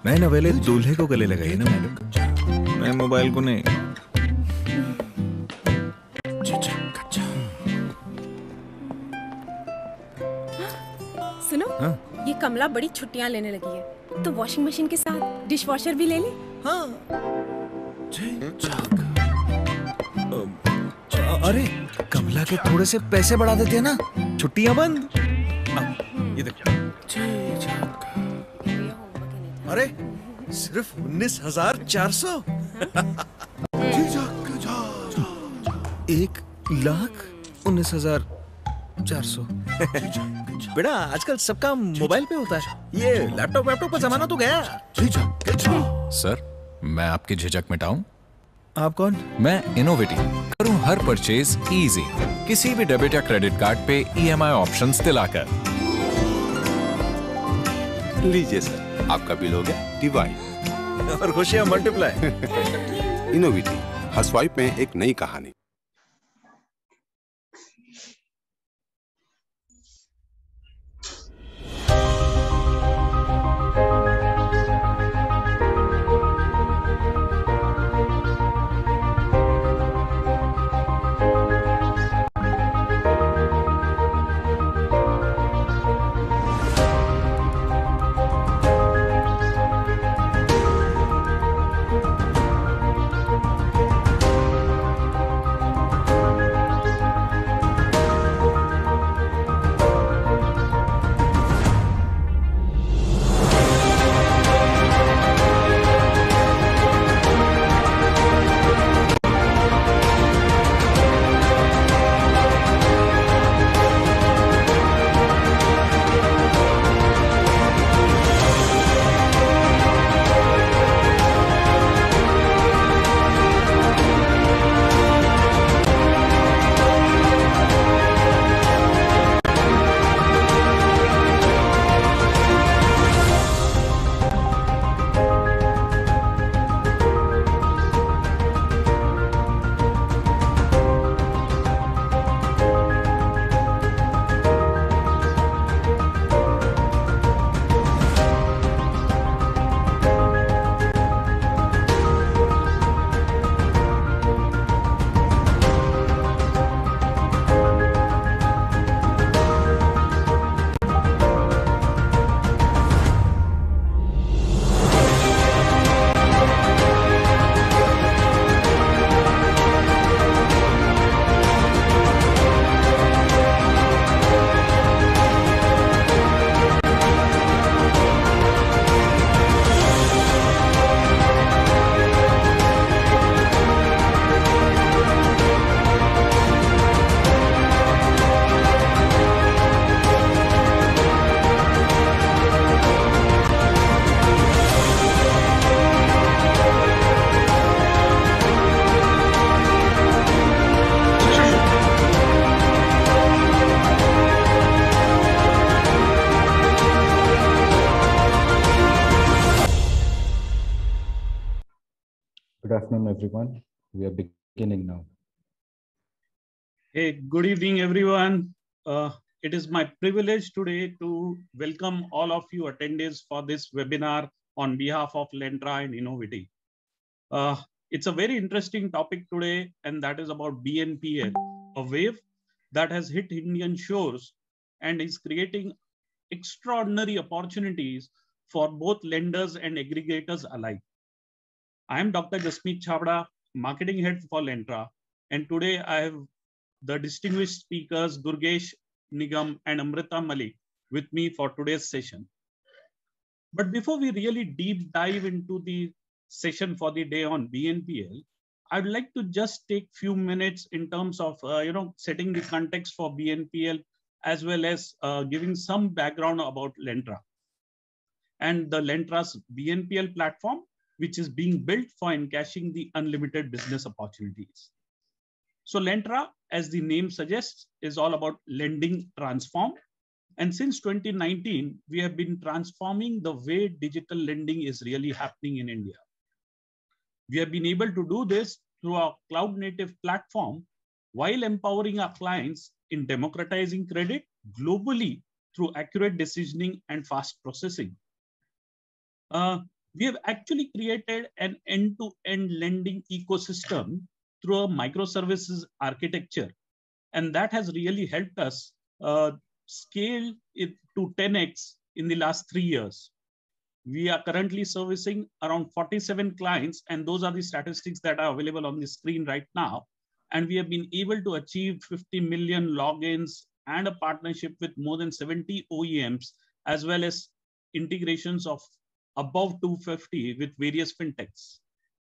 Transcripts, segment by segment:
नए नवेले दूल्हे को गले लगाइए ना मैडम, मैं मोबाइल को नहीं। सुनो, ये कमला बड़ी छुट्टियां लेने लगी है, तो वॉशिंग मशीन के साथ डिश वॉशर भी ले ले। हाँ। अरे कमला के थोड़े से पैसे बढ़ा देते हैं ना, छुट्टियां बंद। ये देखो। अरे सिर्फ 19,400। 1,19,400। बेटा आजकल सबका मोबाइल पे होता है, ये लैपटॉप का जमाना तो गया। सर, मैं आपकी झिझक मिटाऊं? आप कौन? मैं इनोविटी। करूं हर परचेज इजी, किसी भी डेबिट या क्रेडिट कार्ड पे EMI ऑप्शंस दिलाकर। लीजिए सर, आपका बिल हो गया डिवाइड और खुशियां मल्टीप्लाई। इनोविटी, हर स्वाइप में एक नई कहानी। Good afternoon, everyone. We are beginning now. Hey, good evening, everyone. It is my privilege today to welcome all of you attendees for this webinar on behalf of Lentra and Innoviti. It's a very interesting topic today, and that is about BNPL, a wave that has hit Indian shores and is creating extraordinary opportunities for both lenders and aggregators alike. I am Dr. Jasmeet Chabda, Marketing Head for Lentra, and today I have the distinguished speakers Durgesh Nigam and Amrita Malay with me for today's session. But before we really deep dive into the session for the day on BNPL, I'd like to just take few minutes in terms of setting the context for BNPL, as well as giving some background about Lentra and the Lentra's BNPL platform, which is being built for encashing the unlimited business opportunities. So Lentra, as the name suggests, is all about lending transform. And since 2019, we have been transforming the way digital lending is really happening in India. We have been able to do this through our cloud native platform while empowering our clients in democratizing credit globally through accurate decisioning and fast processing. We have actually created an end-to-end lending ecosystem through a microservices architecture. And that has really helped us scale it to 10x in the last 3 years. We are currently servicing around 47 clients, and those are the statistics that are available on the screen right now. And we have been able to achieve 50 million logins and a partnership with more than 70 OEMs, as well as integrations of above 250 with various fintechs.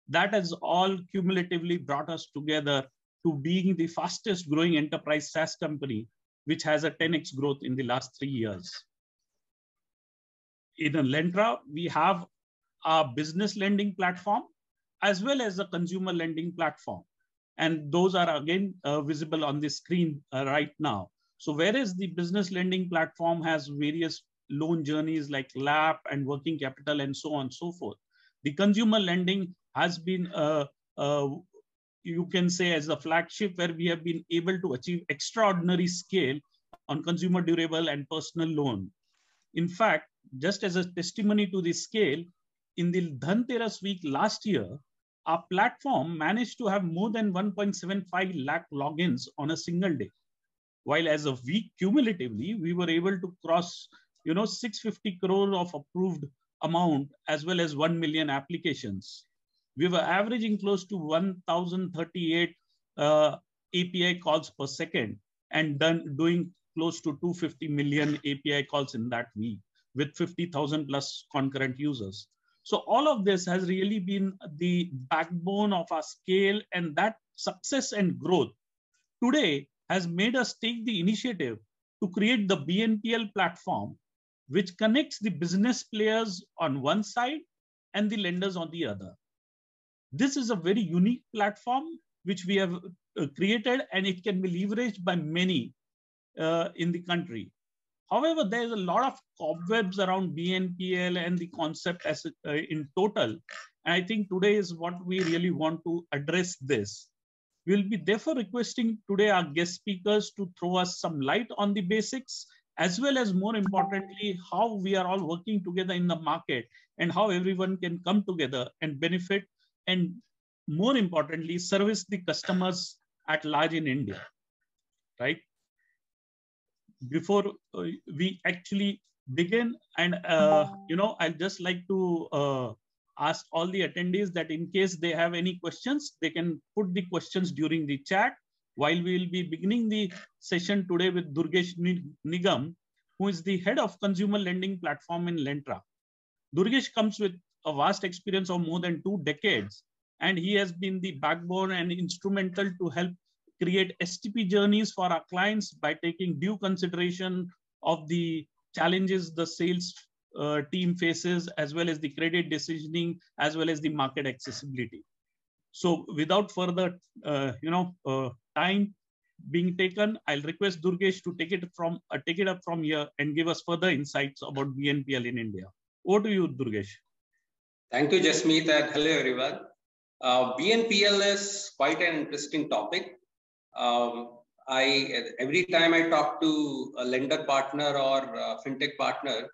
That has all cumulatively brought us together to being the fastest growing enterprise SaaS company, which has a 10x growth in the last 3 years. In Lentra, we have a business lending platform as well as a consumer lending platform. And those are again visible on the screen right now. So whereas the business lending platform has various loan journeys like LAP and working capital and so on and so forth, the consumer lending has been, you can say, as a flagship where we have been able to achieve extraordinary scale on consumer durable and personal loan. In fact, just as a testimony to the scale, in the Dhanteras week last year, our platform managed to have more than 1.75 lakh logins on a single day. While as a week cumulatively, we were able to cross 650 crore of approved amount as well as 1 million applications. We were averaging close to 1,038 API calls per second and doing close to 250 million API calls in that week with 50,000 plus concurrent users. So all of this has really been the backbone of our scale, and that success and growth today has made us take the initiative to create the BNPL platform, which connects the business players on one side and the lenders on the other. This is a very unique platform which we have created, and it can be leveraged by many in the country. However, there's a lot of cobwebs around BNPL and the concept as in total. And I think today is what we really want to address this. We'll be therefore requesting today our guest speakers to throw us some light on the basics, as well as more importantly, how we are all working together in the market and how everyone can come together and benefit, and more importantly, service the customers at large in India, right? Before we actually begin, and I'd just like to ask all the attendees that in case they have any questions, they can put the questions during the chat, while we will be beginning the session today with Durgesh Nigam, who is the head of consumer lending platform in Lentra. Durgesh comes with a vast experience of more than 2 decades, and he has been the backbone and instrumental to help create STP journeys for our clients by taking due consideration of the challenges the sales team faces, as well as the credit decisioning, as well as the market accessibility. So without further time being taken, I'll request Durgesh to take it up from here and give us further insights about BNPL in India. Over to you, Durgesh. Thank you, Jasmeet, and hello, everyone. BNPL is quite an interesting topic. Every time I talk to a lender partner or a fintech partner,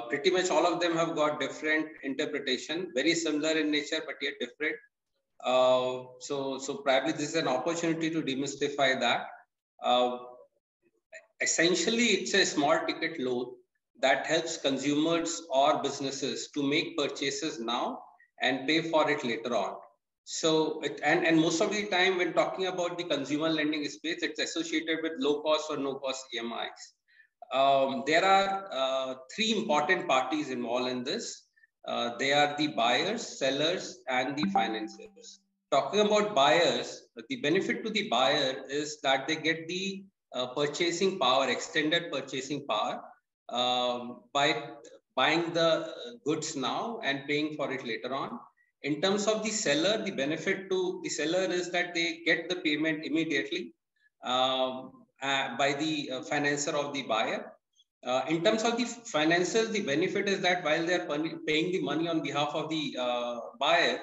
pretty much all of them have got different interpretation, very similar in nature, but yet different. So probably this is an opportunity to demystify that. Essentially, it's a small ticket loan that helps consumers or businesses to make purchases now and pay for it later on. So, and most of the time when talking about the consumer lending space, it's associated with low cost or no cost EMIs. There are 3 important parties involved in this. They are the buyers, sellers, and the financiers. Talking about buyers, the benefit to the buyer is that they get the purchasing power, extended purchasing power, by buying the goods now and paying for it later on. In terms of the seller, the benefit to the seller is that they get the payment immediately by the financer of the buyer. In terms of the financiers, the benefit is that while they're paying the money on behalf of the buyer,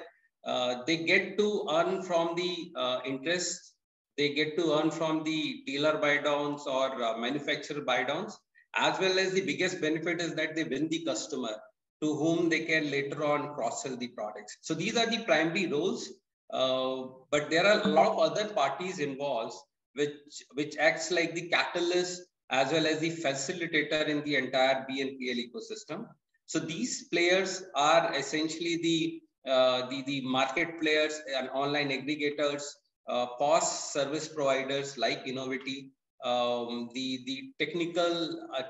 they get to earn from the interest they get to earn from the dealer buy downs or manufacturer buy downs, as well as the biggest benefit is that they win the customer to whom they can later on cross-sell the products. So these are the primary roles, but there are a lot of other parties involved, which acts like the catalyst as well as the facilitator in the entire BNPL ecosystem. So these players are essentially the market players and online aggregators, POS service providers like Innoviti, the technical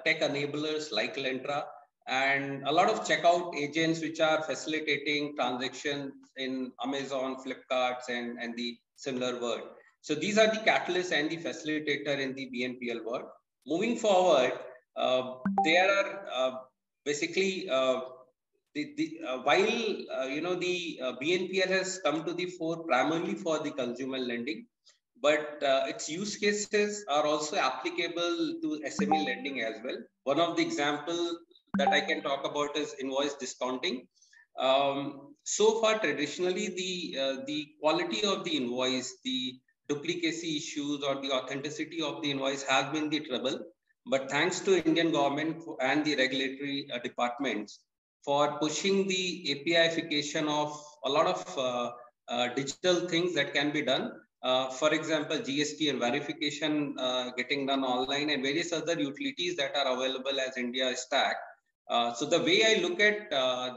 tech enablers like Lentra, and a lot of checkout agents which are facilitating transactions in Amazon, Flipkarts, and the similar world. So these are the catalysts and the facilitator in the BNPL world. Moving forward, there are basically while the BNPL has come to the fore primarily for the consumer lending, but its use cases are also applicable to SME lending as well. One of the examples that I can talk about is invoice discounting. So far, traditionally, the quality of the invoice, the duplicacy issues or the authenticity of the invoice have been the trouble. But thanks to Indian government and the regulatory departments for pushing the APIification of a lot of digital things that can be done. For example, GST and verification getting done online and various other utilities that are available as India stack. So the way I look at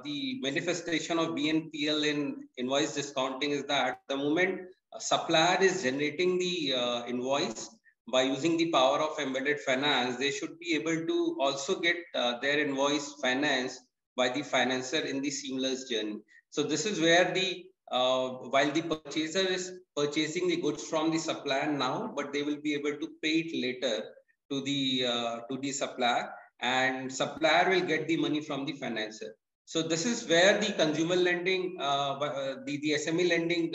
the manifestation of BNPL in invoice discounting is that the moment a supplier is generating the invoice by using the power of embedded finance, they should be able to also get their invoice financed by the financer in the seamless journey. So this is where the while the purchaser is purchasing the goods from the supplier now, but they will be able to pay it later to the supplier, and supplier will get the money from the financer. So this is where the consumer lending, the SME lending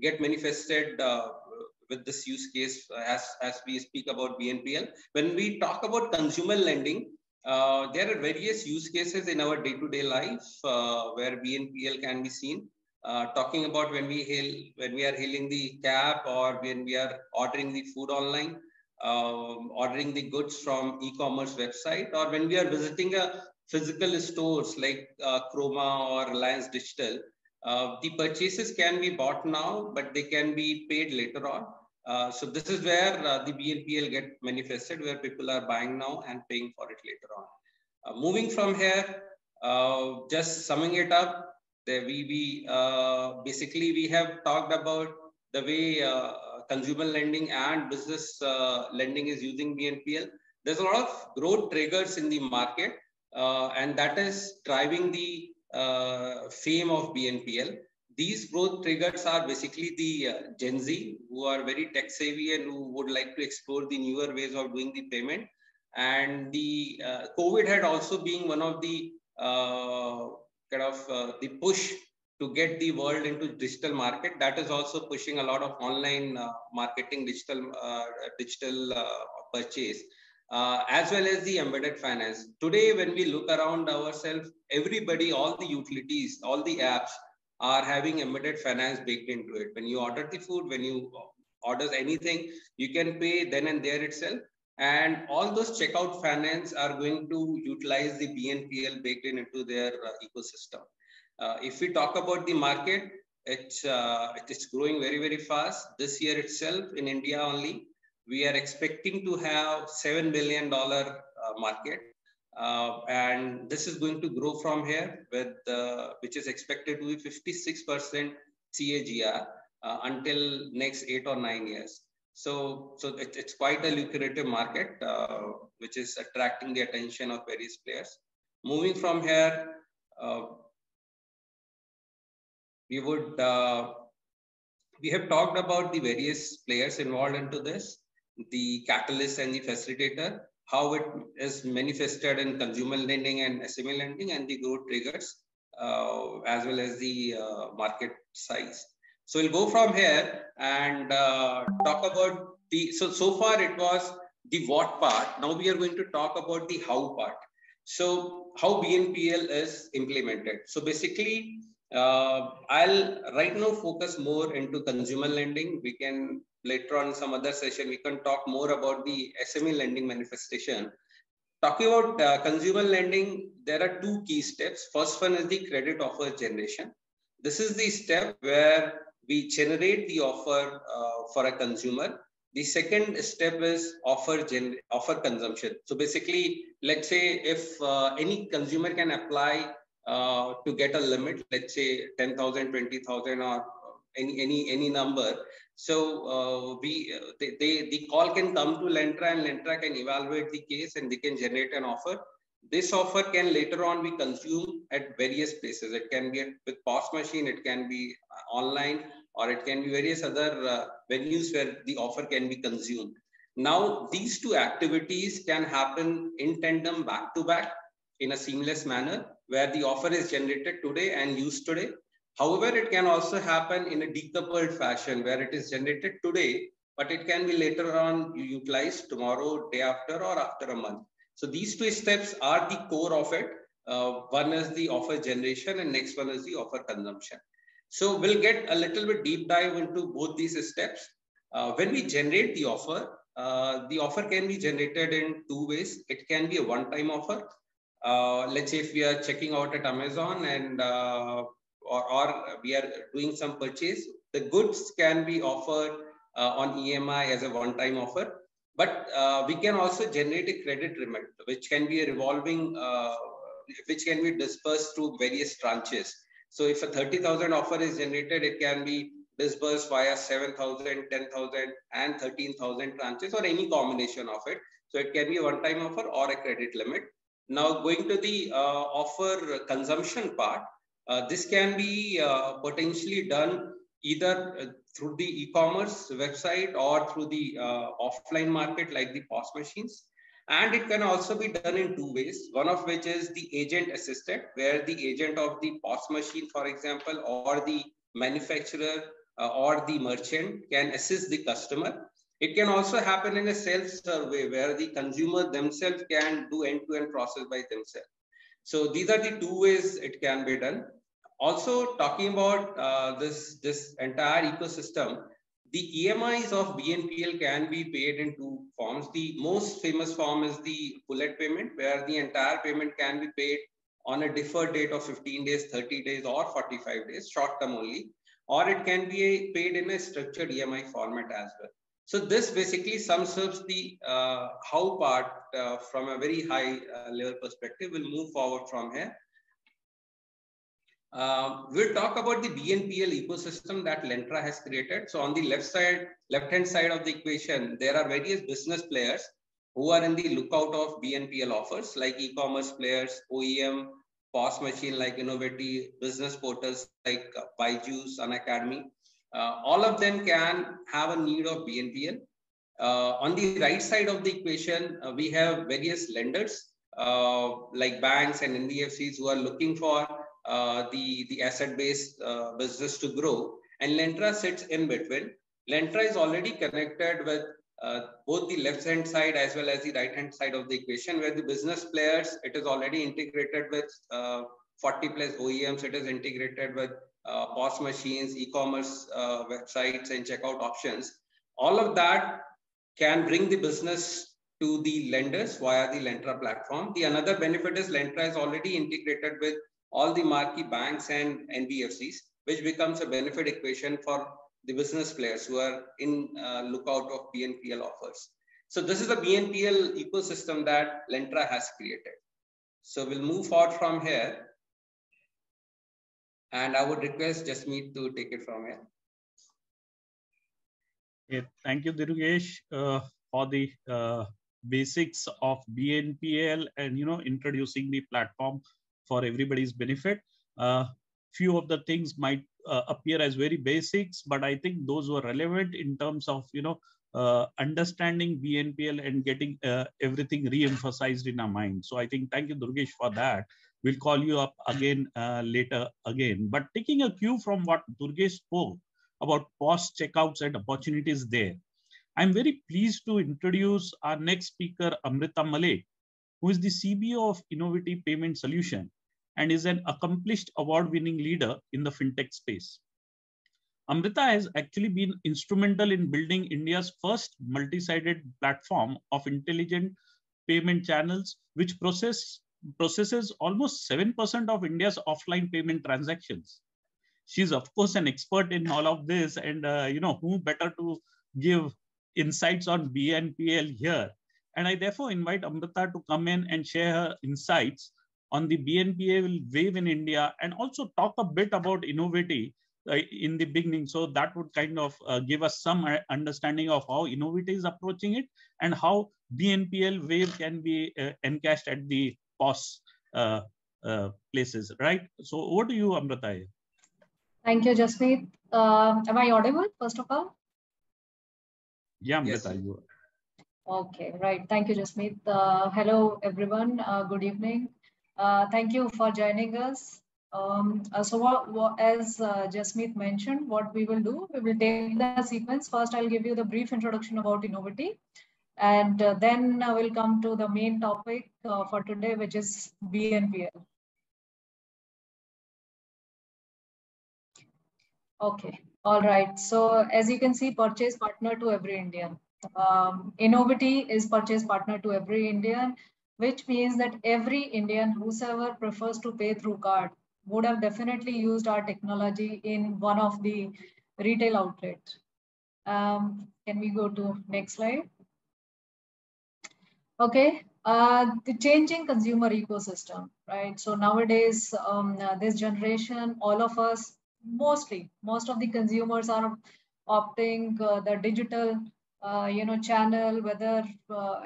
get manifested with this use case as we speak about BNPL. When we talk about consumer lending, there are various use cases in our day-to-day life where BNPL can be seen. Talking about when we are hailing the cab, or when we are ordering the food online, ordering the goods from e-commerce website, or when we are visiting a physical stores like Chroma or Reliance Digital. The purchases can be bought now, but they can be paid later on. So this is where the BNPL get manifested, where people are buying now and paying for it later on. Moving from here, just summing it up, basically we have talked about the way consumer lending and business lending is using BNPL. There's a lot of growth triggers in the market, and that is driving the fame of BNPL. These growth triggers are basically the Gen Z, who are very tech savvy and who would like to explore the newer ways of doing the payment. And the COVID had also been one of the the push to get the world into digital market. That is also pushing a lot of online marketing, digital purchase, as well as the embedded finance. Today, when we look around ourselves, everybody, all the utilities, all the apps are having embedded finance baked into it. When you order the food, when you order anything, you can pay then and there itself. And all those checkout finance are going to utilize the BNPL baked into their ecosystem. If we talk about the market, it is growing very, very fast. This year itself, in India only, we are expecting to have $7 billion market. And this is going to grow from here, with which is expected to be 56% CAGR until next 8 or 9 years. So it's quite a lucrative market, which is attracting the attention of various players. Moving from here, we have talked about the various players involved into this, the catalyst and the facilitator, how it is manifested in consumer lending and SME lending, and the growth triggers, as well as the market size. So we'll go from here and talk about the, so far it was the what part. Now we are going to talk about the how part. So how BNPL is implemented. So basically, I'll right now focus more into consumer lending. We can later on some other session, we can talk more about the SME lending manifestation. Talking about consumer lending, there are two key steps. First one is the credit offer generation. This is the step where we generate the offer for a consumer. The second step is offer consumption. So basically, let's say if any consumer can apply to get a limit, let's say 10,000, 20,000 or any number. So the call can come to Lentra and Lentra can evaluate the case and they can generate an offer. This offer can later on be consumed at various places. It can be with POS machine, it can be online, or it can be various other venues where the offer can be consumed. Now, these two activities can happen in tandem back to back in a seamless manner where the offer is generated today and used today. However, it can also happen in a decoupled fashion where it is generated today, but it can be later on utilized tomorrow, day after, or after a month. So these two steps are the core of it. One is the offer generation and next one is the offer consumption. So we'll get a little bit deep dive into both these steps. When we generate the offer can be generated in two ways. It can be a one-time offer. Let's say if we are checking out at Amazon and or we are doing some purchase, the goods can be offered on EMI as a one-time offer. But we can also generate a credit limit, which can be a revolving, which can be dispersed through various tranches. So if a 30,000 offer is generated, it can be disbursed via 7,000, 10,000 and 13,000 tranches or any combination of it. So it can be a one-time offer or a credit limit. Now going to the offer consumption part, this can be potentially done either through the e-commerce website or through the offline market like the POS machines. And it can also be done in two ways, one of which is the agent assisted, where the agent of the POS machine, for example, or the manufacturer or the merchant can assist the customer. It can also happen in a self-serve way where the consumer themselves can do end-to-end process by themselves. So these are the two ways it can be done. Also talking about this entire ecosystem, the EMIs of BNPL can be paid in two forms. The most famous form is the bullet payment, where the entire payment can be paid on a deferred date of 15 days, 30 days, or 45 days, short term only, or it can be paid in a structured EMI format as well. So this basically sums up the how part from a very high level perspective. We'll move forward from here. We'll talk about the BNPL ecosystem that Lentra has created. So on the left-hand side of the equation, there are various business players who are in the lookout of BNPL offers like e-commerce players, OEM, POS machine like Innoviti, business portals like Byju's, Unacademy. All of them can have a need of BNPL. On the right side of the equation, we have various lenders like banks and NBFCs who are looking for the asset-based business to grow, and Lentra sits in between. Lentra is already connected with both the left-hand side as well as the right-hand side of the equation, where the business players, it is already integrated with 40 plus OEMs, it is integrated with POS machines, e-commerce websites and checkout options. All of that can bring the business to the lenders via the Lentra platform. The another benefit is Lentra is already integrated with all the marquee banks and NBFCs, which becomes a benefit equation for the business players who are in lookout of BNPL offers. So this is the BNPL ecosystem that Lentra has created. So we'll move forward from here. And I would request Jasmeet to take it from here. Okay, thank you, Dirugesh, for the basics of BNPL and introducing the platform for everybody's benefit. Few of the things might appear as very basics, but I think those were relevant in terms of understanding BNPL and getting everything re-emphasized in our mind. So I think thank you, Durgesh, for that. We'll call you up again later again. But taking a cue from what Durgesh spoke about POS checkouts and opportunities there, I'm very pleased to introduce our next speaker, Amrita Malay, who is the CBO of Innoviti Payment Solution. and is an accomplished award-winning leader in the fintech space. Amrita has actually been instrumental in building India's first multi-sided platform of intelligent payment channels, which processes almost 7% of India's offline payment transactions. She's of course an expert in all of this, and who better to give insights on BNPL here. And I therefore invite Amrita to come in and share her insights on the BNPL wave in India, and also talk a bit about Innoviti in the beginning. So that would kind of give us some understanding of how Innoviti is approaching it, and how BNPL wave can be encashed at the POS places, right? So over to you, Amrita. Thank you, Jasmeet. Am I audible, first of all? Yeah, Amrita, Yes. you. Okay, right. Thank you, Jasmeet. Hello, everyone. Good evening. Thank you for joining us. As Jasmeet mentioned, what we will do, we will take the sequence. First, I'll give you the brief introduction about Innoviti, and then we'll come to the main topic for today, which is BNPL. Okay, all right. So as you can see, purchase partner to every Indian. Innoviti is purchase partner to every Indian, which means that every Indian, whosoever prefers to pay through card, would have definitely used our technology in one of the retail outlets. Can we go to next slide? Okay, the changing consumer ecosystem, right? So nowadays, this generation, all of us, most of the consumers are opting the digital, channel. Whether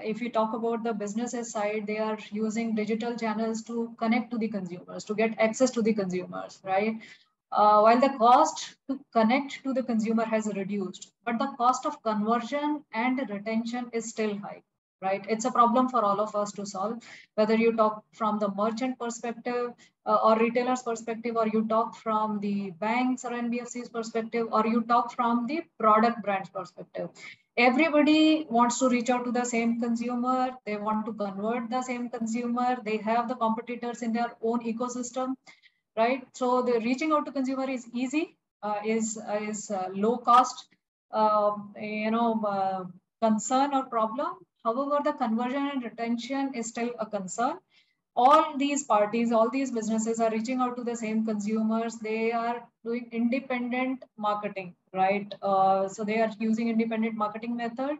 if you talk about the businesses side, they are using digital channels to connect to the consumers, to get access to the consumers, right? While the cost to connect to the consumer has reduced, but the cost of conversion and retention is still high, right? It's a problem for all of us to solve, whether you talk from the merchant perspective or retailer's perspective, or you talk from the banks or NBFC's perspective, or you talk from the product brand's perspective. Everybody wants to reach out to the same consumer. They want to convert the same consumer. They have the competitors in their own ecosystem, right? So the reaching out to consumer is easy, is low cost, concern or problem. However, the conversion and retention is still a concern. All these parties, all these businesses are reaching out to the same consumers. They are doing independent marketing, right? So they are using independent marketing method.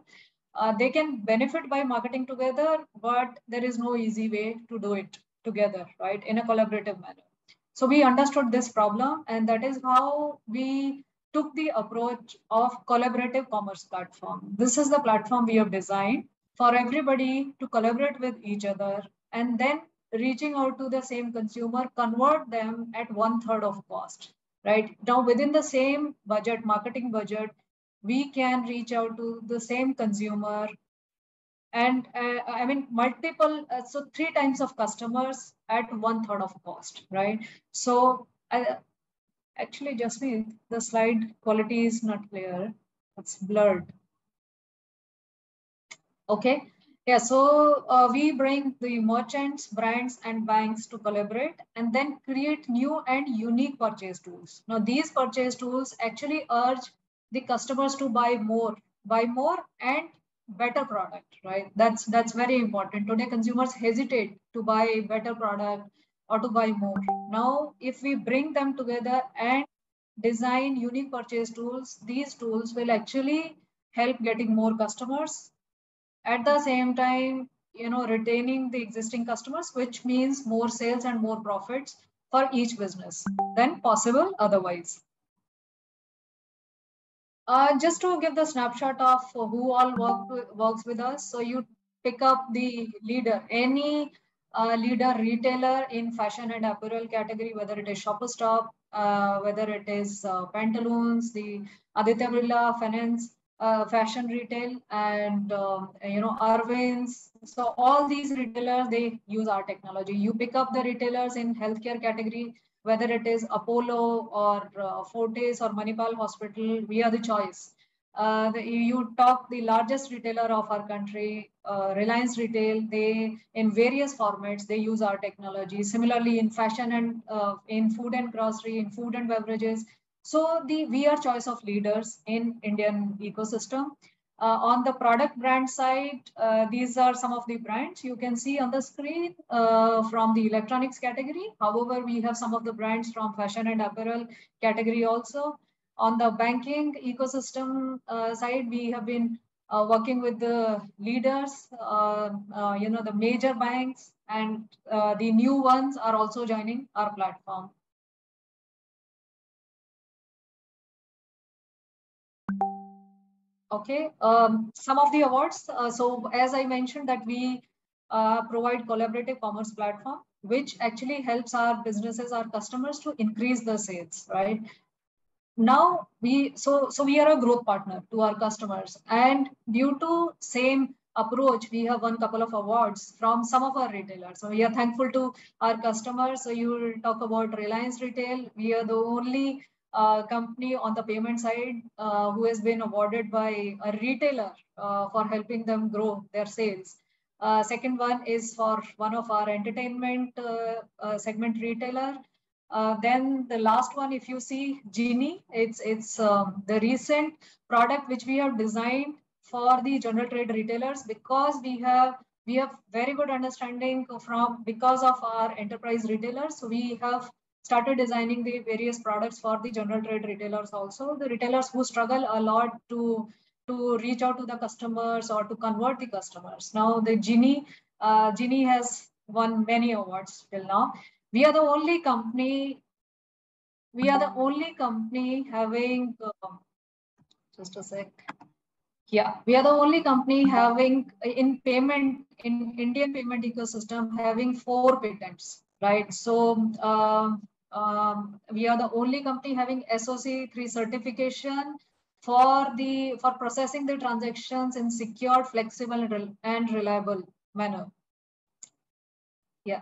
They can benefit by marketing together, but there is no easy way to do it together, right? In a collaborative manner. So we understood this problem, and that is how we took the approach of collaborative commerce platform. This is the platform we have designed for everybody to collaborate with each other, and then reaching out to the same consumer, convert them at 1/3 of cost, right? Now within the same budget, marketing budget, we can reach out to the same consumer, and I mean multiple, so 3 times of customers at 1/3 of cost, right? So actually, Jasmeet, the slide quality is not clear. It's blurred. Okay. Yeah, so we bring the merchants, brands, and banks to collaborate, and then create new and unique purchase tools. Now, these purchase tools actually urge the customers to buy more and better product, right? That's very important. Today, consumers hesitate to buy better product or to buy more. Now, if we bring them together and design unique purchase tools, these tools will actually help getting more customers. At the same time, retaining the existing customers, which means more sales and more profits for each business than possible otherwise. Just to give the snapshot of who all works with us. So you pick up the leader, any leader retailer in fashion and apparel category, whether it is Shopper Stop, whether it is Pantaloons, the Aditya Birla Finance, fashion retail, and Arvind's. So all these retailers, they use our technology. You pick up the retailers in healthcare category, whether it is Apollo or Fortis or Manipal Hospital, we are the choice. You talk the largest retailer of our country, Reliance Retail, they in various formats, they use our technology. Similarly, in fashion and in food and grocery, in food and beverages. So we are choice of leaders in Indian ecosystem. On the product brand side, these are some of the brands you can see on the screen from the electronics category. However, we have some of the brands from fashion and apparel category also. On the banking ecosystem side, we have been working with the leaders, the major banks, and the new ones are also joining our platform. Okay, some of the awards. So as I mentioned that we provide collaborative commerce platform, which actually helps our businesses, our customers to increase the sales, right? Now we are a growth partner to our customers, and due to same approach, we have won a couple of awards from some of our retailers. So we are thankful to our customers. So you will talk about Reliance Retail. We are the only company on the payment side who has been awarded by a retailer for helping them grow their sales. Second one is for one of our entertainment segment retailer. Then the last one, if you see Genie, it's the recent product which we have designed for the general trade retailers, because we have very good understanding because of our enterprise retailers. So we have started designing the various products for the general trade retailers also, the retailers who struggle a lot to reach out to the customers or to convert the customers. Now the Genie has won many awards till now. We are the only company having just a sec. Yeah, we are the only company having in Indian payment ecosystem having 4 patents, right? So we are the only company having SOC 3 certification for processing the transactions in secure, flexible, and reliable manner. Yeah.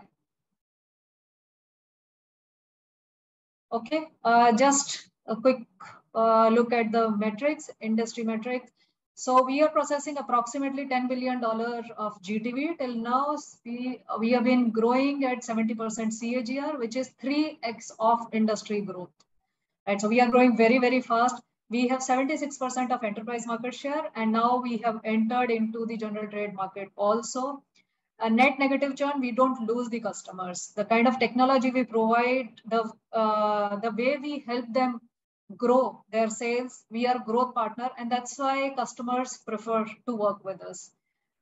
Okay, just a quick look at the metrics, industry metrics. So we are processing approximately $10 billion of GTV till now. We have been growing at 70% CAGR, which is 3x of industry growth. Right, so we are growing very, very fast. We have 76% of enterprise market share, and now we have entered into the general trade market also. A net negative churn, we don't lose the customers. The kind of technology we provide, the way we help them grow their sales, we are a growth partner, and that's why customers prefer to work with us.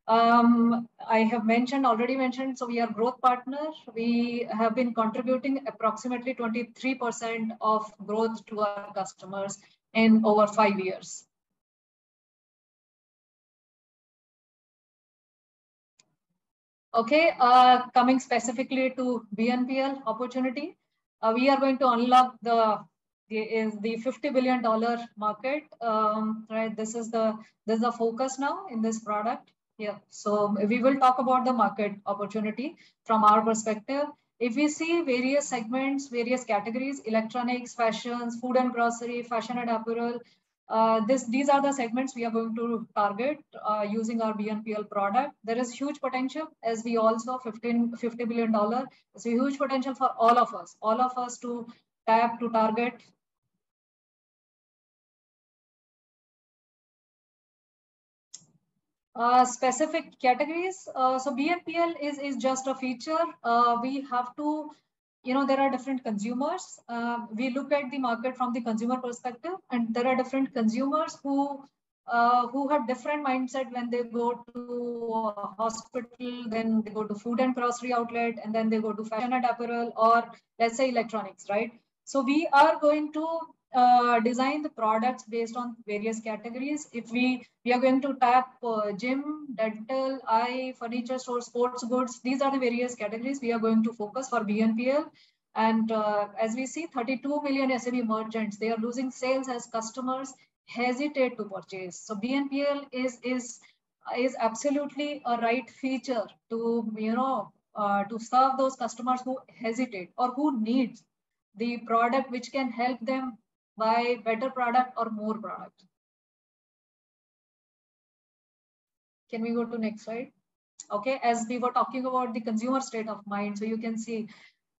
I have already mentioned, so we are growth partner. We have been contributing approximately 23% of growth to our customers in over 5 years. Okay, coming specifically to BNPL opportunity, we are going to unlock the $50 billion market. Right, this is the focus now in this product. Yeah, so we will talk about the market opportunity from our perspective. If we see various segments, various categories, electronics, fashions, food and grocery, fashion and apparel, these are the segments we are going to target using our BNPL product. There is huge potential, as we also $50 billion. It's a huge potential for all of us to target. Specific categories. So BNPL is just a feature. We have to, there are different consumers. We look at the market from the consumer perspective, and there are different consumers who have different mindset when they go to a hospital, then they go to food and grocery outlet, and then they go to fashion and apparel, or let's say electronics, right? So we are going to design the products based on various categories. If we are going to tap gym, dental, eye, furniture store, sports goods, these are the various categories we are going to focus for BNPL. And as we see, 32 million SME merchants, they are losing sales as customers hesitate to purchase. So BNPL is absolutely a right feature to to serve those customers who hesitate or who need the product which can help them buy better product or more product. Can we go to next slide? Okay, as we were talking about the consumer state of mind, so you can see,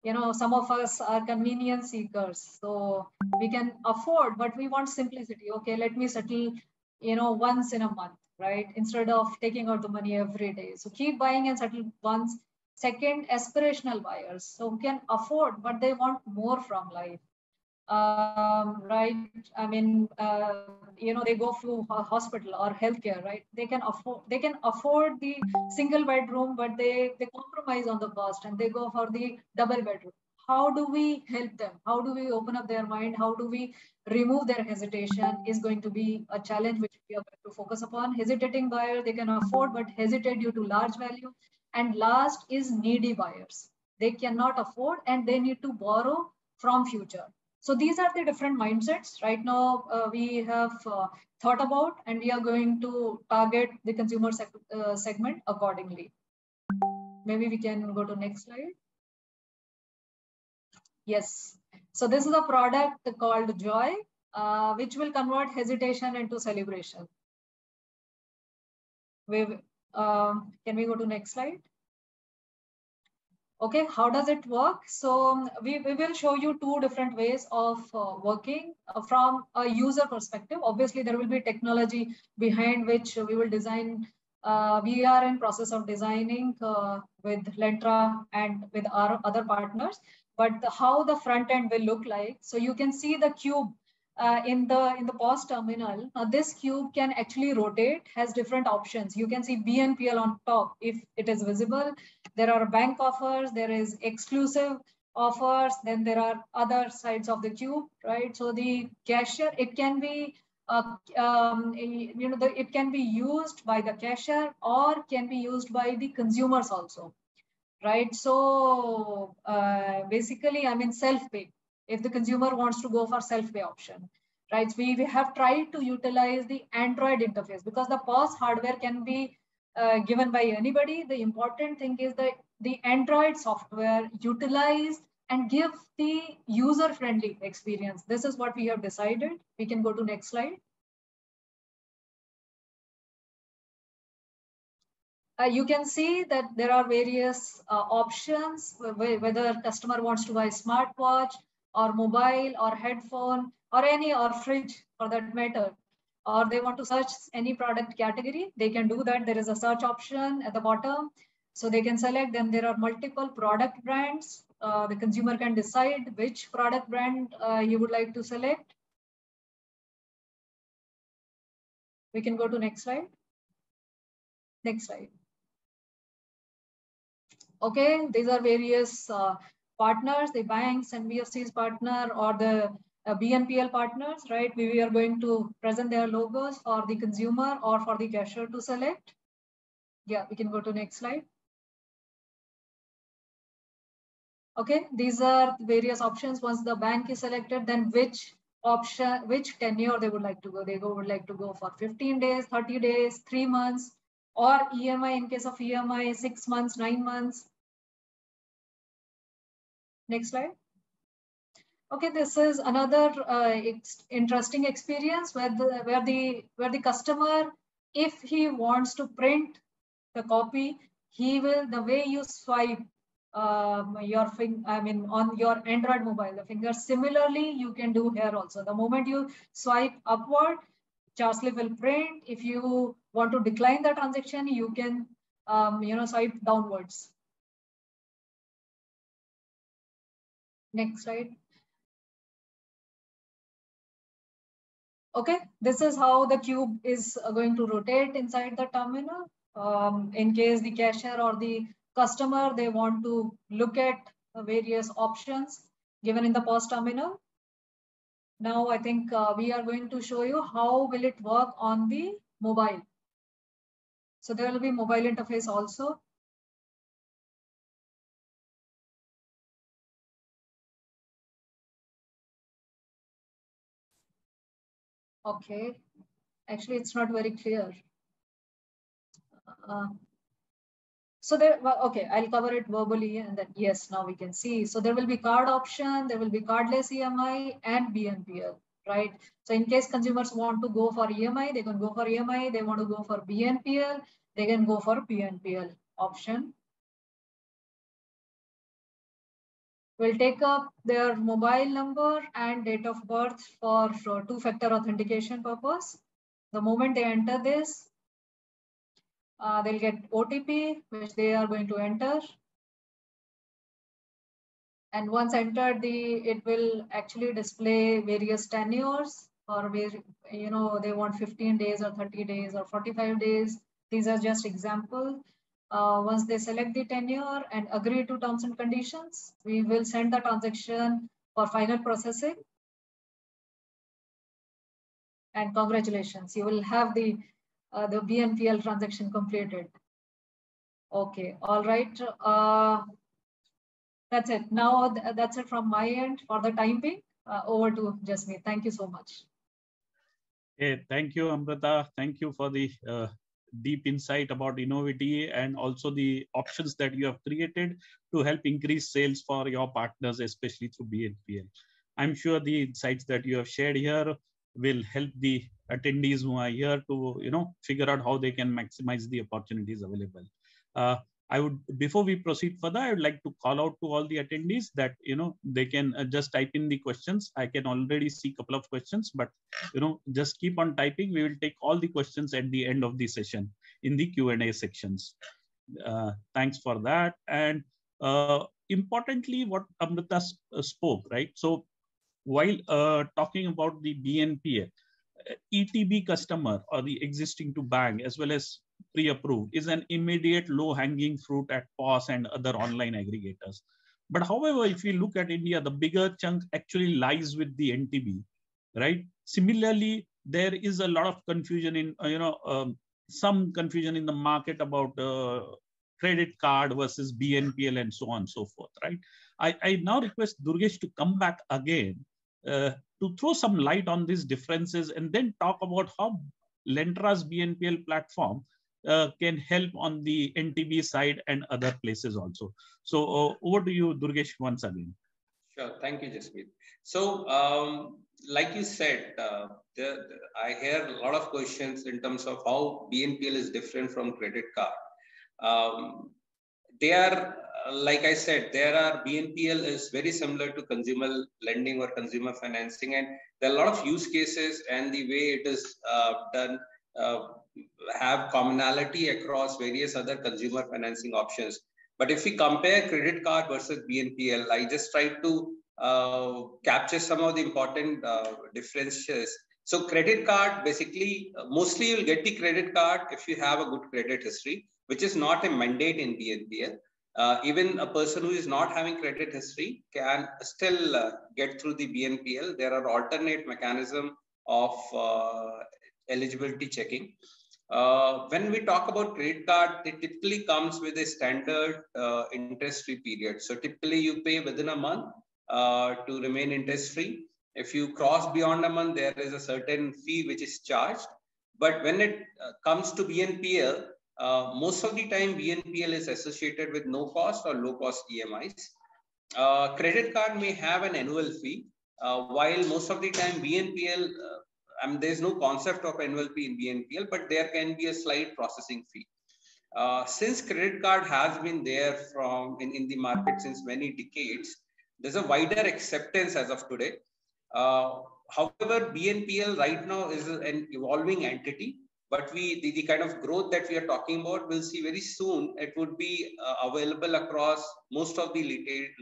some of us are convenience seekers, so we can afford, but we want simplicity. Okay, let me settle, once in a month, right? Instead of taking out the money every day. So keep buying and settle once. Second, aspirational buyers, so who can afford, but they want more from life. Right? I mean, they go through a hospital or healthcare, right? They can afford the single bedroom, but they compromise on the cost and they go for the double bedroom. How do we help them? How do we open up their mind? How do we remove their hesitation is going to be a challenge which we are going to focus upon. Hesitating buyer, they can afford but hesitate due to large value. And last is needy buyers. They cannot afford and they need to borrow from future. So these are the different mindsets right now we have thought about, and we are going to target the consumer segment accordingly. Maybe we can go to next slide. Yes. So this is a product called Joy, which will convert hesitation into celebration. Can we go to next slide? Okay, how does it work? So we will show you two different ways of working from a user perspective. Obviously, there will be technology behind which we will design. We are in process of designing with Lentra and with our other partners. But how the front end will look like. So you can see the cube in the POS terminal. This cube can actually rotate, has different options. You can see BNPL on top if it is visible. There are bank offers, there is exclusive offers, then there are other sides of the cube, right? So the cashier, it can be it can be used by the cashier or can be used by the consumers also, right? So basically, I mean, self-pay. If the consumer wants to go for self-pay option, right? We have tried to utilize the Android interface because the POS hardware can be given by anybody. The important thing is that the Android software utilize and give the user-friendly experience. This is what we have decided. We can go to next slide. You can see that there are various options, whether customer wants to buy smartwatch or mobile or headphone or any or fridge for that matter, or they want to search any product category, they can do that. There is a search option at the bottom. So they can select, then there are multiple product brands. The consumer can decide which product brand you would like to select. We can go to next slide. Next slide. Okay, these are various partners, the banks and BFC's partner or the BNPL partners, right? We are going to present their logos for the consumer or for the cashier to select. Yeah, we can go to next slide. Okay, these are various options. Once the bank is selected, then which option, which tenure they would like to go. They would like to go for 15 days, 30 days, 3 months, or EMI in case of EMI, 6 months, 9 months. Next slide. Okay, this is another interesting experience where the customer, if he wants to print the copy, he will, the way you swipe your finger, I mean on your Android mobile, the finger, similarly you can do here also. The moment you swipe upward, charge slip will print. If you want to decline the transaction, you can swipe downwards. Next slide. Okay, this is how the cube is going to rotate inside the terminal. In case the cashier or the customer, they want to look at various options given in the POS terminal. Now I think we are going to show you how will it work on the mobile. So there will be mobile interface also. Okay, actually it's not very clear. So there, okay, I'll cover it verbally and then yes, now we can see. So there will be card option, there will be cardless EMI and BNPL, right? So in case consumers want to go for EMI, they can go for EMI. They want to go for BNPL, they can go for BNPL option. We'll take up their mobile number and date of birth for two-factor authentication purpose. The moment they enter this, they'll get OTP, which they are going to enter. And once entered, it will actually display various tenures, or where, they want 15 days or 30 days or 45 days. These are just example. Once they select the tenure and agree to terms and conditions, we will send the transaction for final processing. And congratulations, you will have the BNPL transaction completed. Okay, all right. That's it. Now that's it from my end for the time being. Over to Jasmeet. Thank you so much. Okay, thank you, Amrita. Thank you for the deep insight about Innoviti and also the options that you have created to help increase sales for your partners, especially through BNPL. I'm sure the insights that you have shared here will help the attendees who are here to figure out how they can maximize the opportunities available. Before we proceed further, I would like to call out to all the attendees that they can just type in the questions. I can already see a couple of questions, but just keep on typing. We will take all the questions at the end of the session in the Q&A sections. Thanks for that. And importantly, what Amrita spoke, right? So while talking about the BNPL, ETB customer or the existing to bank as well as pre-approved is an immediate low-hanging fruit at POS and other online aggregators. But however, if we look at India, the bigger chunk actually lies with the NTB, right? Similarly, there is a lot of confusion in, some confusion in the market about credit card versus BNPL and so on and so forth, right? I now request Durgesh to come back again to throw some light on these differences and then talk about how Lentra's BNPL platform can help on the NTB side and other places also. So over to you, Durgesh, once again. Sure. Thank you, Jasmeet. So like you said, I hear a lot of questions in terms of how BNPL is different from credit card. They are, like I said, BNPL is very similar to consumer lending or consumer financing, and there are a lot of use cases and the way it is done have commonality across various other consumer financing options. But if we compare credit card versus BNPL, I just tried to capture some of the important differences. So credit card, basically, mostly you'll get the credit card if you have a good credit history, which is not a mandate in BNPL. Even a person who is not having credit history can still get through the BNPL. There are alternate mechanisms of eligibility checking. When we talk about credit card, it typically comes with a standard interest-free period. So typically you pay within a month to remain interest-free. If you cross beyond a month, there is a certain fee which is charged. But when it comes to BNPL, most of the time BNPL is associated with no cost or low cost EMIs. Credit card may have an annual fee, while most of the time BNPL, there's no concept of annual fee in BNPL, but there can be a slight processing fee. Since credit card has been there in the market since many decades, there's a wider acceptance as of today. However, BNPL right now is an evolving entity, but the kind of growth that we are talking about, we'll see very soon. It would be available across most of the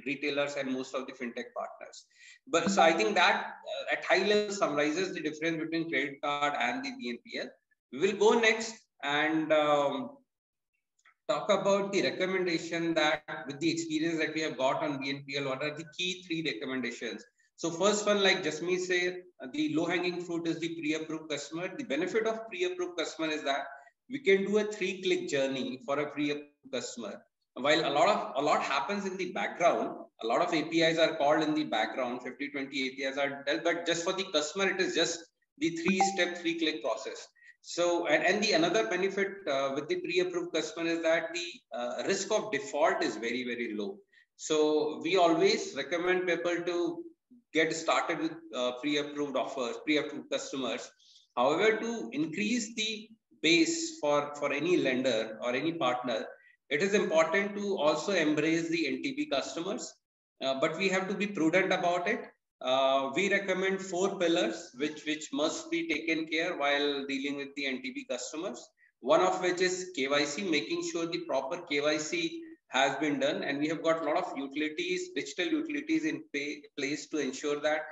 retailers and most of the fintech partners. But so I think that at high level summarizes the difference between credit card and the BNPL. We will go next and talk about the recommendation that with the experience that we have got on BNPL, what are the key 3 recommendations? So first one, like Jasmeet said, the low-hanging fruit is the pre-approved customer. The benefit of pre-approved customer is that we can do a 3-click journey for a pre-approved customer. While a lot happens in the background, a lot of APIs are called in the background, 50-20 APIs are dealt, but just for the customer, it is just the 3-step, 3-click process. So, and the another benefit with the pre-approved customer is that the risk of default is very, very low. So we always recommend people to get started with pre-approved offers, pre-approved customers. However, to increase the base for any lender or any partner, it is important to also embrace the NTB customers, but we have to be prudent about it. We recommend 4 pillars which must be taken care while dealing with the NTB customers. One of which is KYC, making sure the proper KYC has been done, and we have got a lot of utilities, digital utilities in place to ensure that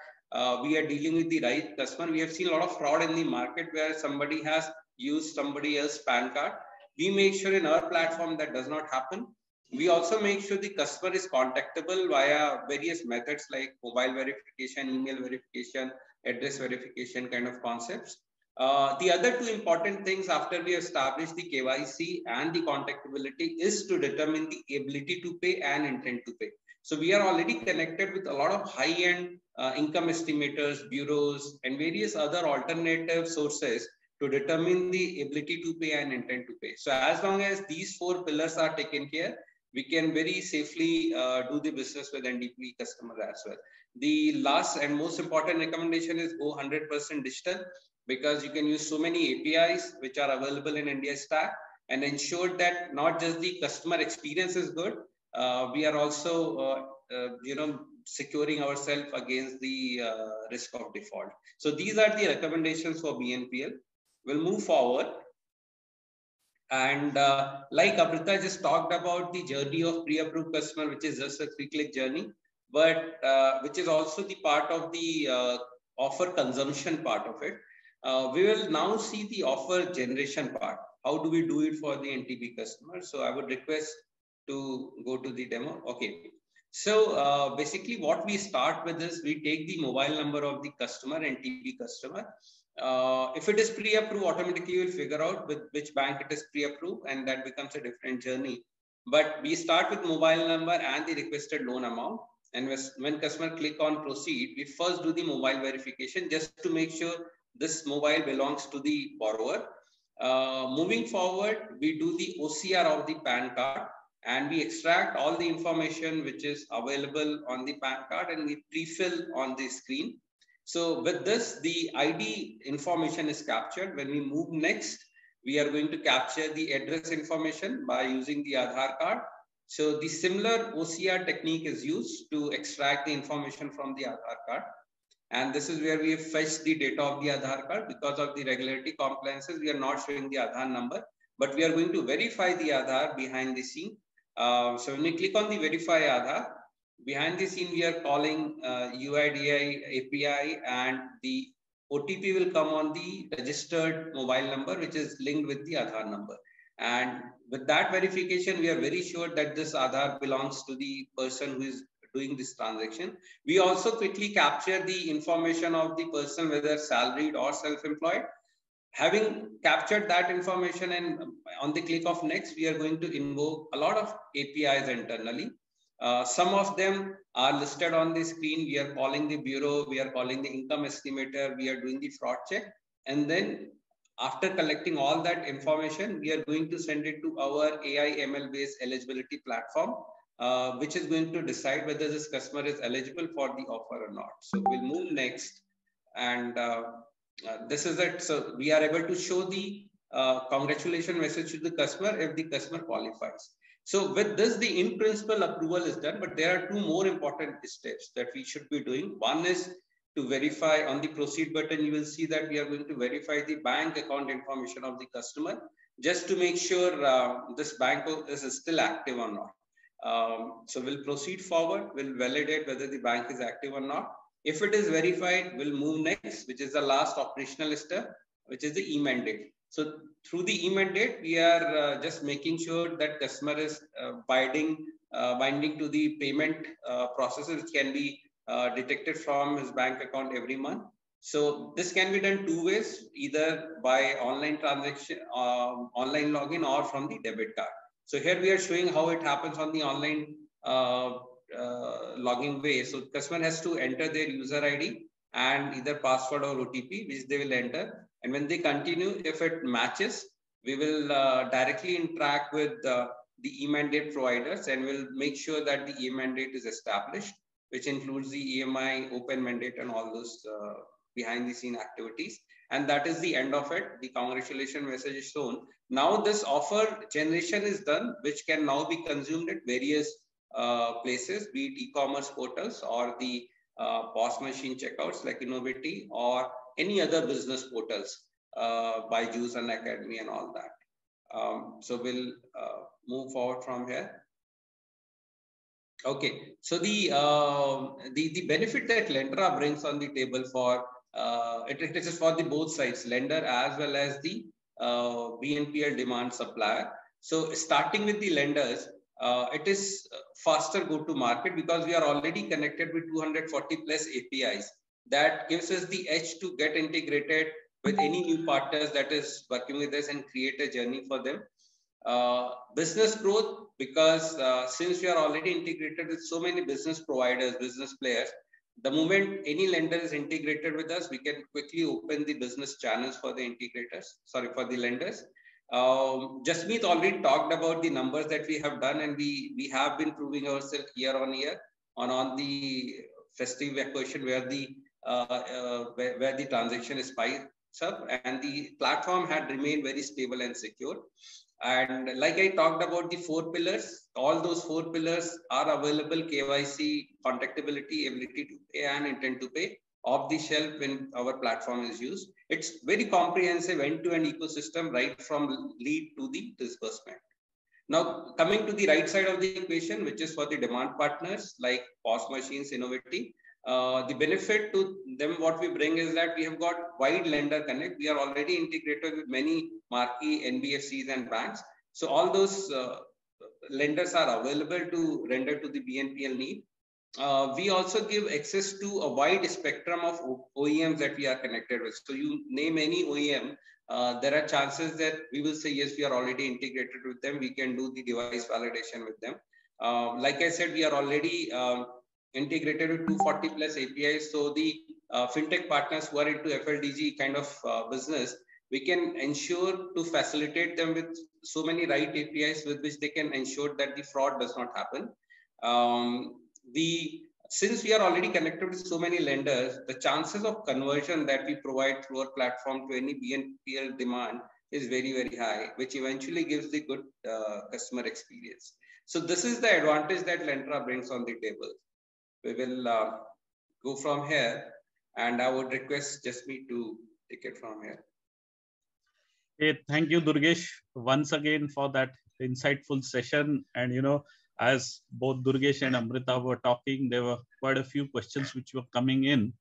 we are dealing with the right customer. We have seen a lot of fraud in the market where somebody has used somebody else's PAN card. We make sure in our platform that does not happen. We also make sure the customer is contactable via various methods like mobile verification, email verification, address verification kind of concepts. The other 2 important things after we establish the KYC and the contactability is to determine the ability to pay and intent to pay. So we are already connected with a lot of high-end income estimators, bureaus, and various other alternative sources to determine the ability to pay and intent to pay. So as long as these 4 pillars are taken care, we can very safely do the business with NTB customers as well. The last and most important recommendation is go 100% digital, because you can use so many APIs which are available in India stack, and ensure that not just the customer experience is good, we are also securing ourselves against the risk of default. So these are the recommendations for BNPL. We'll move forward. And like Amrita just talked about the journey of pre-approved customer, which is just a 3-click journey, but which is also the part of the offer consumption part of it. We will now see the offer generation part. How do we do it for the NTB customer? So I would request to go to the demo. Okay. So basically what we start with is we take the mobile number of the customer, NTB customer. If it is pre-approved, automatically we'll figure out with which bank it is pre-approved, and that becomes a different journey. But we start with mobile number and the requested loan amount. And when customer click on proceed, we first do the mobile verification just to make sure this mobile belongs to the borrower. Moving forward, we do the OCR of the PAN card, and we extract all the information which is available on the PAN card, and we pre-fill on the screen. So with this, the ID information is captured. When we move next, we are going to capture the address information by using the Aadhaar card. So the similar OCR technique is used to extract the information from the Aadhaar card. And this is where we have fetched the data of the Aadhaar card. Because of the regulatory compliances, we are not showing the Aadhaar number, but we are going to verify the Aadhaar behind the scene. So when we click on the verify Aadhaar, behind the scene, we are calling UIDI API, and the OTP will come on the registered mobile number, which is linked with the Aadhaar number. And with that verification, we are very sure that this Aadhaar belongs to the person who is doing this transaction. We also quickly capture the information of the person, whether salaried or self-employed. Having captured that information, and on the click of next, we are going to invoke a lot of APIs internally. Some of them are listed on the screen. We are calling the bureau, we are calling the income estimator, we are doing the fraud check. And then after collecting all that information, we are going to send it to our AI ML based eligibility platform, which is going to decide whether this customer is eligible for the offer or not. So we'll move next. And this is it. So we are able to show the congratulations message to the customer if the customer qualifies. So with this, the in principle approval is done, but there are 2 more important steps that we should be doing. One is to verify. On the proceed button, you will see that we are going to verify the bank account information of the customer, just to make sure this bank is still active or not. So we'll proceed forward, we'll validate whether the bank is active or not. If it is verified, we'll move next, which is the last operational step, which is the e-mandate. So through the e-mandate, we are just making sure that customer is binding to the payment processes, which can be detected from his bank account every month. So this can be done 2 ways, either by online transaction, online login, or from the debit card. So here we are showing how it happens on the online login way. So customer has to enter their user ID and either password or OTP, which they will enter. And when they continue, if it matches, we will directly interact with the e-mandate providers, and we'll make sure that the e-mandate is established, which includes the EMI, open mandate, and all those behind the scene activities. And that is the end of it. The congratulations message is shown. Now this offer generation is done, which can now be consumed at various places, be it e-commerce portals or the POS machine checkouts like Innoviti or any other business portals, Byju's and Academy and all that. So we'll move forward from here. Okay, so the benefit that Lentra brings on the table for it is for the both sides, lender as well as the BNPL demand supplier. So starting with the lenders, it is faster go to market because we are already connected with 240 plus APIs. That gives us the edge to get integrated with any new partners that is working with us and create a journey for them. Business growth, because since we are already integrated with so many business providers, business players, the moment any lender is integrated with us, we can quickly open the business channels for the integrators, sorry, for the lenders. Jasmeet already talked about the numbers that we have done, and we have been proving ourselves year on year on the festive question where the transaction is spiked up and the platform had remained very stable and secure. And like I talked about the 4 pillars, all those 4 pillars are available: KYC, contactability, ability to pay, and intent to pay off the shelf when our platform is used. It's very comprehensive end-to-end ecosystem, right from lead to the disbursement. Now, coming to the right side of the equation, which is for the demand partners like POS machines, Innoviti, the benefit to them, what we bring is that we have got wide lender connect. We are already integrated with many marquee NBFCs and banks. So all those lenders are available to render to the BNPL need. We also give access to a wide spectrum of OEMs that we are connected with. So you name any OEM, there are chances that we will say, yes, we are already integrated with them. We can do the device validation with them. Like I said, we are already integrated with 240 plus APIs. So the fintech partners who are into FLDG kind of business, we can ensure to facilitate them with so many right APIs with which they can ensure that the fraud does not happen. Since we are already connected with so many lenders, the chances of conversion that we provide through our platform to any BNPL demand is very, very high, which eventually gives the good customer experience. So this is the advantage that Lentra brings on the table. We will go from here, and I would request Jasmeet to take it from here. Hey, thank you, Durgesh, once again for that insightful session. And as both Durgesh and Amrita were talking, there were quite a few questions which were coming in,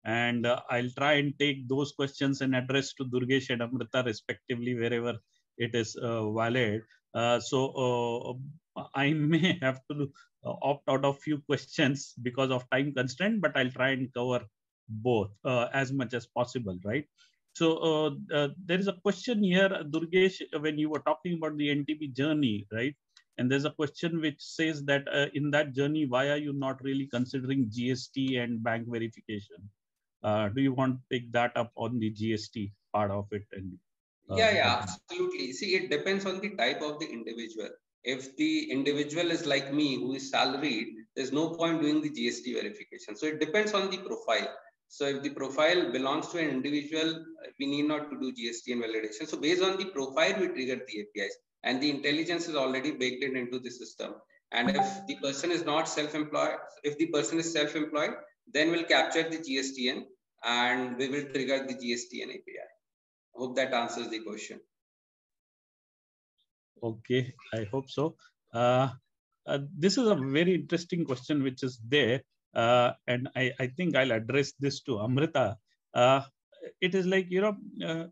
and I'll try and take those questions and address to Durgesh and Amrita respectively wherever it is valid. So I may have to opt out of few questions because of time constraint, but I'll try and cover both as much as possible, right? So there is a question here, Durgesh, when you were talking about the NTB journey, right? And there's a question which says that in that journey, why are you not really considering GST and bank verification? Do you want to take that up on the GST part of it? And yeah, absolutely. See, it depends on the type of the individual. If the individual is like me, who is salaried, there's no point doing the GST verification. So it depends on the profile. So if the profile belongs to an individual, we need not to do GST and validation. So based on the profile, we trigger the APIs, and the intelligence is already baked into the system. And if the person is not self-employed, if the person is self-employed, then we'll capture the GSTN and we will trigger the GSTN API. I hope that answers the question. Okay, I hope so. This is a very interesting question which is there. And I think I'll address this to Amrita. It is like,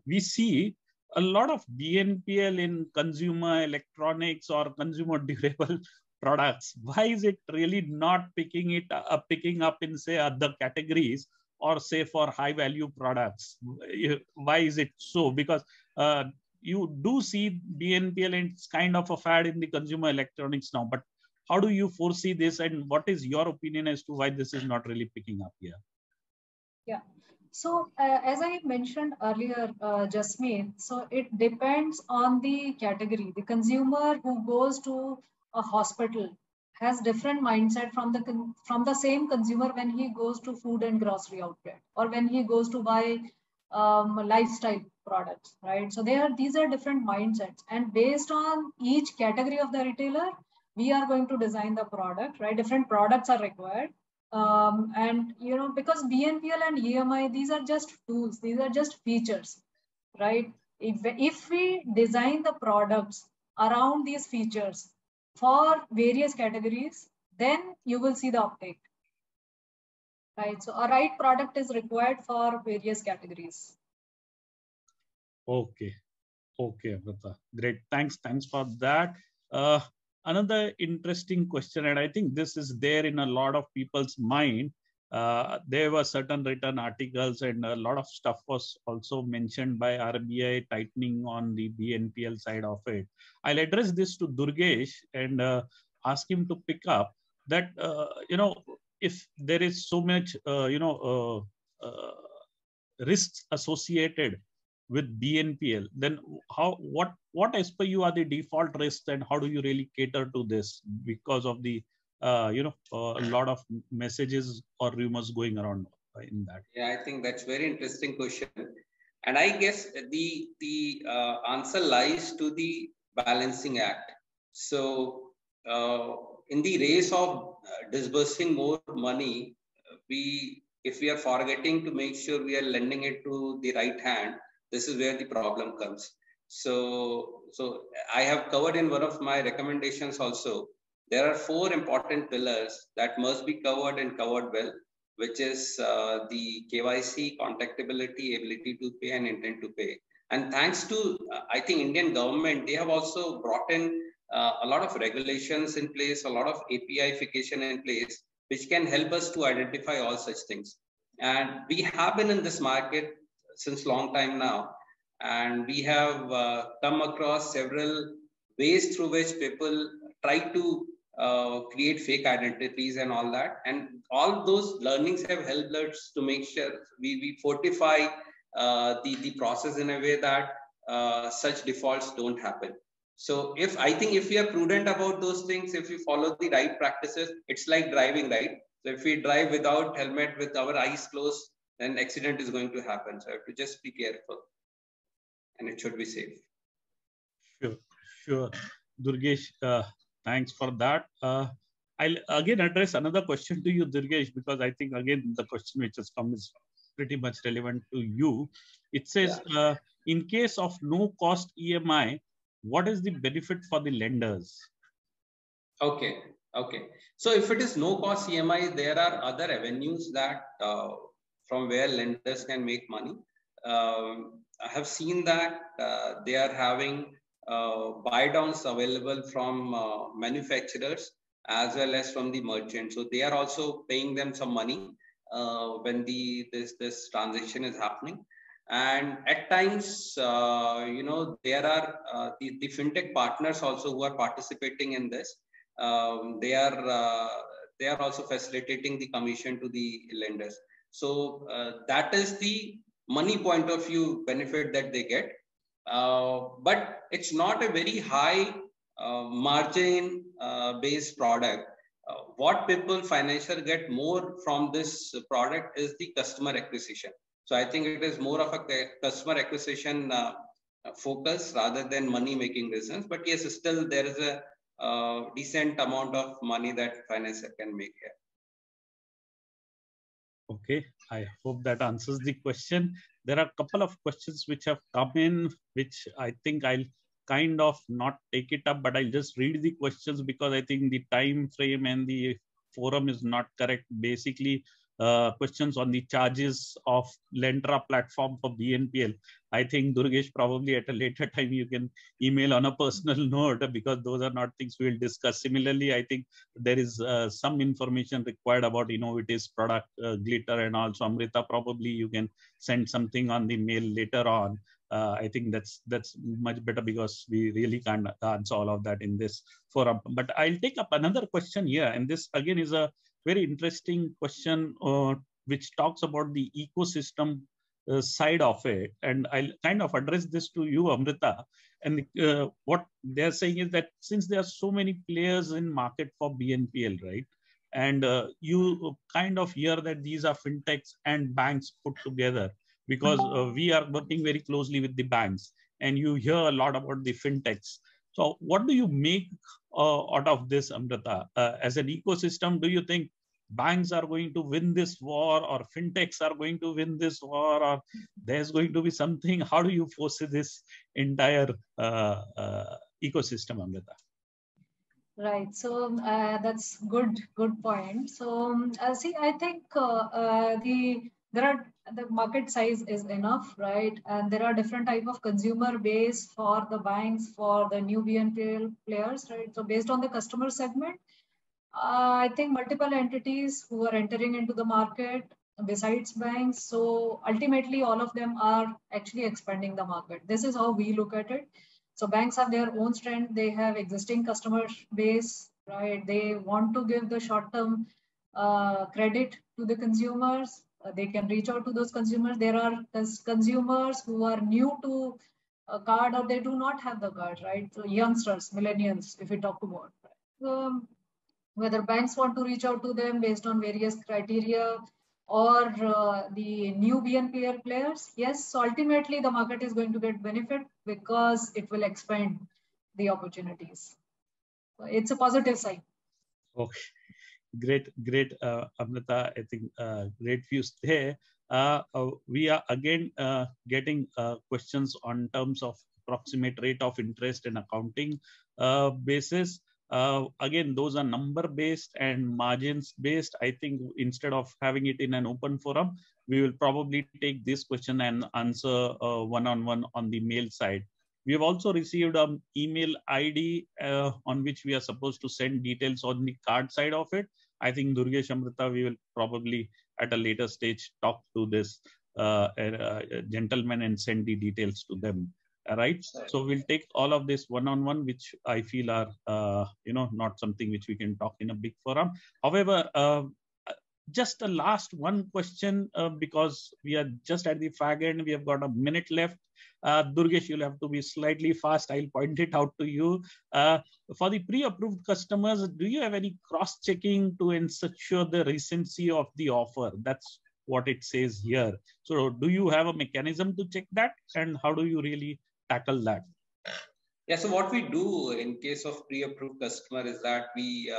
we see a lot of BNPL in consumer electronics or consumer durable products. Why is it really not picking up in, say, other categories or say for high value products? Why is it so? Because you do see BNPL and it's kind of a fad in the consumer electronics now, but how do you foresee this, and what is your opinion as to why this is not really picking up here? Yeah. So as I mentioned earlier, Jasmeet, so it depends on the category. The consumer who goes to a hospital has different mindset from the same consumer when he goes to food and grocery outlet or when he goes to buy lifestyle products, right? So these are different mindsets, and based on each category of the retailer, we are going to design the product, right? Different products are required. And because BNPL and EMI, these are just tools, these are just features, right? If we design the products around these features for various categories, then you will see the uptake, right? So a right product is required for various categories. Okay, Amrita. Great. Thanks for that. Another interesting question, and I think this is there in a lot of people's mind. There were certain written articles and a lot of stuff was also mentioned by RBI tightening on the BNPL side of it. I'll address this to Durgesh and ask him to pick up that, if there is so much, risks associated with BNPL, then what as per you are the default risks, and how do you really cater to this because of the a lot of messages or rumors going around in that? Yeah, I think that's very interesting question, and I guess the answer lies to the balancing act. So in the race of disbursing more money, if we are forgetting to make sure we are lending it to the right hand, this is where the problem comes. So I have covered in one of my recommendations also. There are 4 important pillars that must be covered and covered well, which is the KYC, contactability, ability to pay, and intent to pay. And thanks to, I think, Indian government, they have also brought in a lot of regulations in place, a lot of APIification in place, which can help us to identify all such things. And we have been in this market since long time now, and we have come across several ways through which people try to create fake identities and all that, and all those learnings have helped us to make sure we fortify the process in a way that such defaults don't happen. So I think if we are prudent about those things, if we follow the right practices, it's like driving, right? So if we drive without helmet, with our eyes closed, then accident is going to happen. So I have to just be careful, and it should be safe. Sure. Durgesh, thanks for that. I'll again address another question to you, Durgesh, because I think, again, the question which has come is pretty much relevant to you. It says, in case of no cost EMI, what is the benefit for the lenders? Okay. So if it is no cost EMI, there are other avenues that from where lenders can make money. I have seen that they are having buy downs available from manufacturers as well as from the merchant. So they are also paying them some money when this transaction is happening. And at times, there are the fintech partners also who are participating in this. They are also facilitating the commission to the lenders. So that is the money point of view benefit that they get. But it's not a very high margin based product. What people financially get more from this product is the customer acquisition. So I think it is more of a customer acquisition focus rather than money making business. But yes, still there is a decent amount of money that financier can make here. Okay, I hope that answers the question. There are a couple of questions which have come in, which I think I'll kind of not take it up, but I'll just read the questions because I think the time frame and the forum is not correct. Basically, questions on the charges of Lentra platform for BNPL. I think, Durgesh, probably at a later time you can email on a personal note, because those are not things we'll discuss. Similarly, I think there is some information required about Innoviti's product, Glitter, and also Amrita. Probably you can send something on the mail later on. I think that's much better, because we really can't answer all of that in this forum. But I'll take up another question here, and this again is a very interesting question, which talks about the ecosystem side of it, and I'll kind of address this to you, Amrita. And what they're saying is that since there are so many players in market for BNPL, right? And you kind of hear that these are fintechs and banks put together, because we are working very closely with the banks, and you hear a lot about the fintechs. So what do you make out of this, Amrita? As an ecosystem, do you think banks are going to win this war, or fintechs are going to win this war, or there's going to be something? How do you foresee this entire ecosystem, Amrita? Right. So that's good point. So see, I think the market size is enough, right? And there are different type of consumer base for the banks, for the new BNPL players, right? So based on the customer segment, I think multiple entities who are entering into the market besides banks. So ultimately, all of them are actually expanding the market. This is how we look at it. So banks have their own strength. They have existing customer base, right? They want to give the short-term credit to the consumers. They can reach out to those consumers. There are consumers who are new to a card, or they do not have the card, right? So youngsters, millennials, if we talk about. Whether banks want to reach out to them based on various criteria, or the new BNPL players. Yes, so ultimately the market is going to get benefit because it will expand the opportunities. So it's a positive sign. Okay, great, Amrita. I think great views there. We are again getting questions on terms of approximate rate of interest and accounting basis. Again, those are number based and margins based. I think instead of having it in an open forum, we will probably take this question and answer one-on-one on the mail side. We have also received an email ID on which we are supposed to send details on the card side of it. I think Durgesh, Amrita, we will probably at a later stage talk to this gentleman and send the details to them. Right. So we'll take all of this one-on-one, which I feel are, not something which we can talk in a big forum. However, just a last one question, because we are just at the fag end. We have got a minute left. Durgesh, you'll have to be slightly fast. I'll point it out to you. For the pre-approved customers, do you have any cross-checking to ensure the recency of the offer? That's what it says here. So do you have a mechanism to check that? And how do you really tackle that? Yeah, so what we do in case of pre-approved customer is that we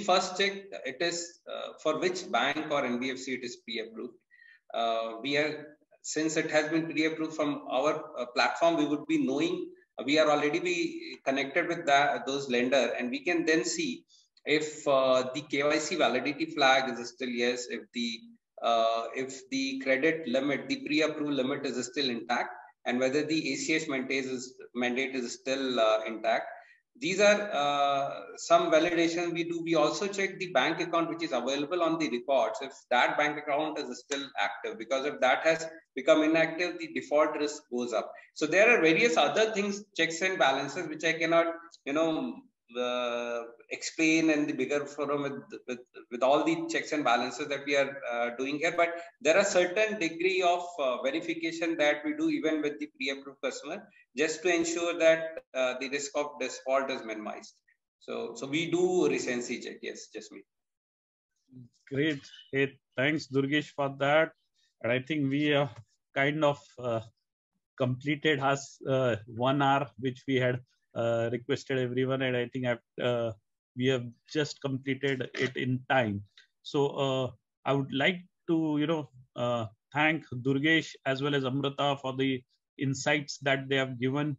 first check it is for which bank or NBFC it is pre-approved. Since it has been pre-approved from our platform, we would be knowing, we are already be connected with those lender, and we can then see if the KYC validity flag is still yes, if the credit limit, the pre-approved limit is still intact, and whether the ACH mandate is still intact. These are some validation we do. We also check the bank account which is available on the records, if that bank account is still active, because if that has become inactive, the default risk goes up. So there are various other things, checks and balances, which I cannot, explain in the bigger forum with all the checks and balances that we are doing here. But there are certain degree of verification that we do even with the pre-approved customer, just to ensure that the risk of default is minimized. So we do recency check. Yes, just me. Great. Hey, thanks, Durgesh, for that. And I think we have kind of completed us 1 hour, which we had requested everyone, and I think we have just completed it in time. So I would like to thank Durgesh as well as Amrita for the insights that they have given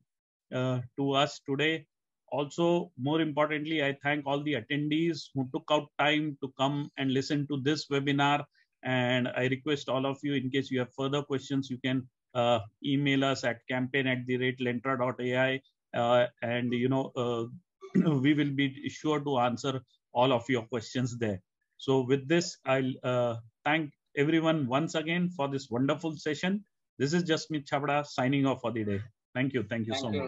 to us today. Also, more importantly, I thank all the attendees who took out time to come and listen to this webinar. And I request all of you, in case you have further questions, you can email us at campaign@lentra.ai. And we will be sure to answer all of your questions there. So with this, I'll thank everyone once again for this wonderful session. This is Jasmeet Chabda signing off for the day. Thank you so much.